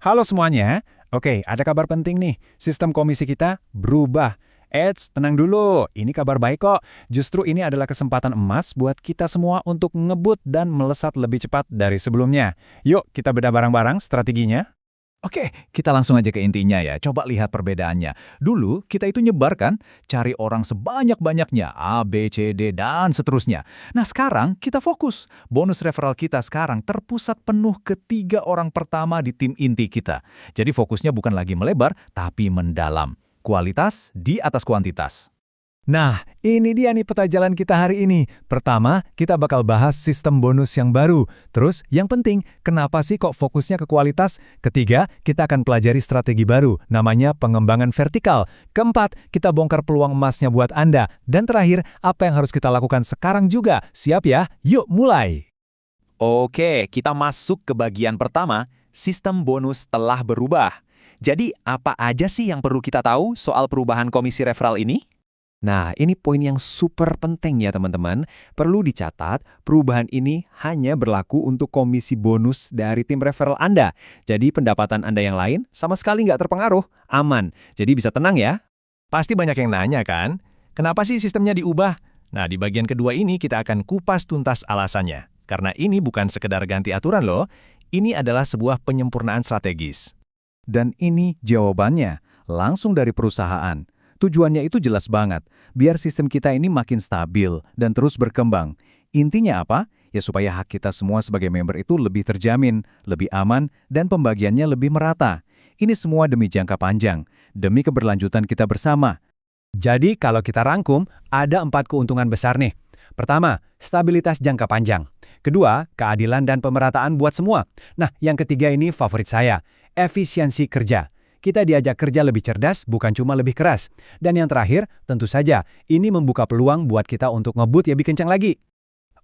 Halo semuanya. Oke, ada kabar penting nih. Sistem komisi kita berubah. Eits, tenang dulu. Ini kabar baik kok. Justru ini adalah kesempatan emas buat kita semua untuk ngebut dan melesat lebih cepat dari sebelumnya. Yuk, kita bedah bareng-barang strateginya. Oke, kita langsung aja ke intinya ya. Coba lihat perbedaannya. Dulu kita itu nyebar kan, cari orang sebanyak-banyaknya, A, B, C, D, dan seterusnya. Nah sekarang kita fokus. Bonus referral kita sekarang terpusat penuh ke 3 orang pertama di tim inti kita. Jadi fokusnya bukan lagi melebar, tapi mendalam. Kualitas di atas kuantitas. Nah, ini dia nih peta jalan kita hari ini. Pertama, kita bakal bahas sistem bonus yang baru. Terus, yang penting, kenapa sih kok fokusnya ke kualitas? Ketiga, kita akan pelajari strategi baru, namanya pengembangan vertikal. Keempat, kita bongkar peluang emasnya buat Anda. Dan terakhir, apa yang harus kita lakukan sekarang juga? Siap ya? Yuk, mulai! Oke, kita masuk ke bagian pertama, sistem bonus telah berubah. Jadi, apa aja sih yang perlu kita tahu soal perubahan komisi referral ini? Nah, ini poin yang super penting ya teman-teman. Perlu dicatat, perubahan ini hanya berlaku untuk komisi bonus dari tim referral Anda. Jadi pendapatan Anda yang lain sama sekali nggak terpengaruh, aman. Jadi bisa tenang ya. Pasti banyak yang nanya kan? Kenapa sih sistemnya diubah? Nah, di bagian kedua ini kita akan kupas tuntas alasannya. Karena ini bukan sekedar ganti aturan loh, ini adalah sebuah penyempurnaan strategis. Dan ini jawabannya, langsung dari perusahaan. Tujuannya itu jelas banget, biar sistem kita ini makin stabil dan terus berkembang. Intinya apa? Ya supaya hak kita semua sebagai member itu lebih terjamin, lebih aman, dan pembagiannya lebih merata. Ini semua demi jangka panjang, demi keberlanjutan kita bersama. Jadi kalau kita rangkum, ada 4 keuntungan besar nih. Pertama, stabilitas jangka panjang. Kedua, keadilan dan pemerataan buat semua. Nah, yang ketiga ini favorit saya, efisiensi kerja. Kita diajak kerja lebih cerdas, bukan cuma lebih keras. Dan yang terakhir, tentu saja, ini membuka peluang buat kita untuk ngebut lebih kencang lagi.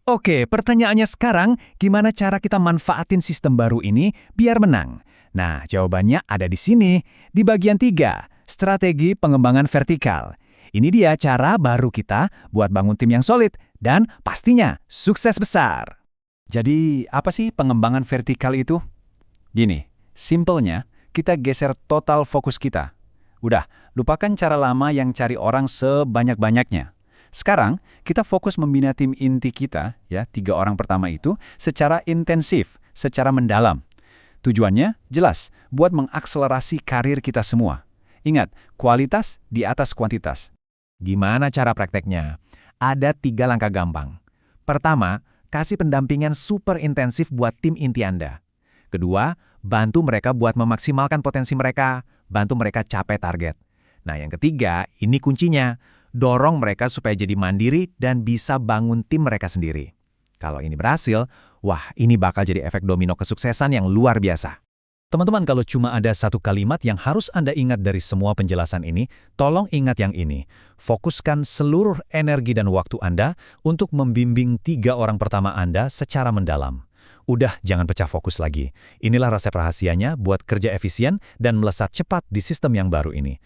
Oke, pertanyaannya sekarang, gimana cara kita manfaatin sistem baru ini biar menang? Nah, jawabannya ada di sini, di bagian 3, strategi pengembangan vertikal. Ini dia cara baru kita buat bangun tim yang solid, dan pastinya sukses besar. Jadi, apa sih pengembangan vertikal itu? Gini, simpelnya, kita geser total fokus kita. Udah, lupakan cara lama yang cari orang sebanyak-banyaknya. Sekarang, kita fokus membina tim inti kita, ya, 3 orang pertama itu, secara intensif, secara mendalam. Tujuannya jelas, buat mengakselerasi karir kita semua. Ingat, kualitas di atas kuantitas. Gimana cara prakteknya? Ada 3 langkah gampang. Pertama, kasih pendampingan super intensif buat tim inti Anda. Kedua, bantu mereka buat memaksimalkan potensi mereka, bantu mereka capai target. Nah, yang ketiga, ini kuncinya. Dorong mereka supaya jadi mandiri dan bisa bangun tim mereka sendiri. Kalau ini berhasil, wah, ini bakal jadi efek domino kesuksesan yang luar biasa. Teman-teman, kalau cuma ada satu kalimat yang harus Anda ingat dari semua penjelasan ini, tolong ingat yang ini. Fokuskan seluruh energi dan waktu Anda untuk membimbing 3 orang pertama Anda secara mendalam. Udah, jangan pecah fokus lagi. Inilah resep rahasianya buat kerja efisien dan melesat cepat di sistem yang baru ini.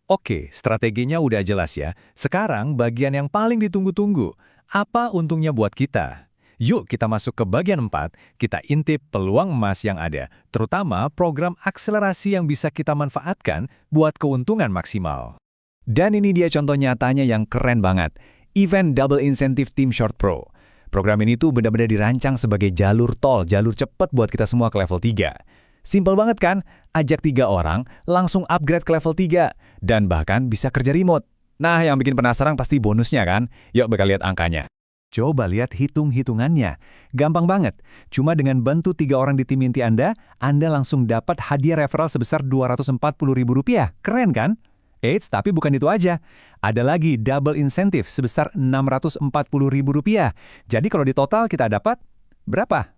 Oke, strateginya udah jelas ya. Sekarang bagian yang paling ditunggu-tunggu. Apa untungnya buat kita? Yuk kita masuk ke bagian 4, kita intip peluang emas yang ada, terutama program akselerasi yang bisa kita manfaatkan buat keuntungan maksimal. Dan ini dia contoh nyatanya yang keren banget. Event Double Incentive Team Short Pro. Program ini tuh benar-benar dirancang sebagai jalur tol, jalur cepat buat kita semua ke level 3. Simpel banget kan? Ajak 3 orang, langsung upgrade ke level 3, dan bahkan bisa kerja remote. Nah, yang bikin penasaran pasti bonusnya kan? Yuk bakal lihat angkanya. Coba lihat hitung-hitungannya. Gampang banget. Cuma dengan bantu 3 orang di tim inti Anda langsung dapat hadiah referral sebesar Rp240.000. Keren kan? Eits, tapi bukan itu aja. Ada lagi double insentif sebesar Rp640.000. Jadi kalau di total kita dapat berapa?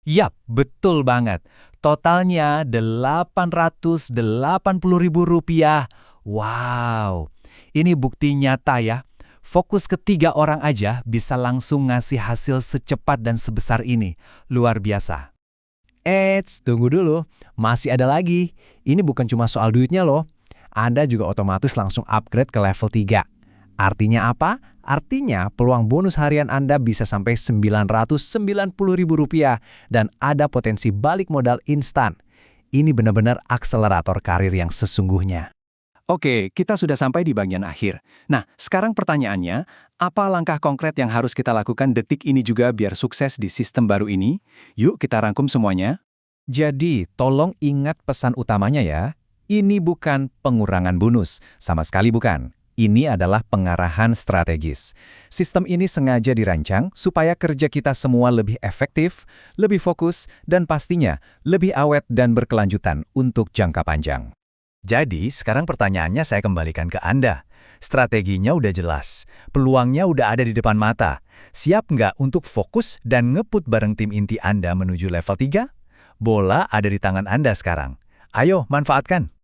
Yap, betul banget. Totalnya Rp880.000. Wow, ini bukti nyata ya. Fokus ke 3 orang aja bisa langsung ngasih hasil secepat dan sebesar ini. Luar biasa. Eits, tunggu dulu. Masih ada lagi. Ini bukan cuma soal duitnya loh. Anda juga otomatis langsung upgrade ke level 3. Artinya apa? Artinya peluang bonus harian Anda bisa sampai Rp990.000 dan ada potensi balik modal instan. Ini benar-benar akselerator karir yang sesungguhnya. Oke, kita sudah sampai di bagian akhir. Nah, sekarang pertanyaannya, apa langkah konkret yang harus kita lakukan detik ini juga biar sukses di sistem baru ini? Yuk kita rangkum semuanya. Jadi, tolong ingat pesan utamanya ya. Ini bukan pengurangan bonus, sama sekali bukan. Ini adalah pengarahan strategis. Sistem ini sengaja dirancang supaya kerja kita semua lebih efektif, lebih fokus, dan pastinya lebih awet dan berkelanjutan untuk jangka panjang. Jadi, sekarang pertanyaannya saya kembalikan ke Anda. Strateginya udah jelas, peluangnya udah ada di depan mata. Siap nggak untuk fokus dan ngeput bareng tim inti Anda menuju level 3? Bola ada di tangan Anda sekarang. Ayo, manfaatkan.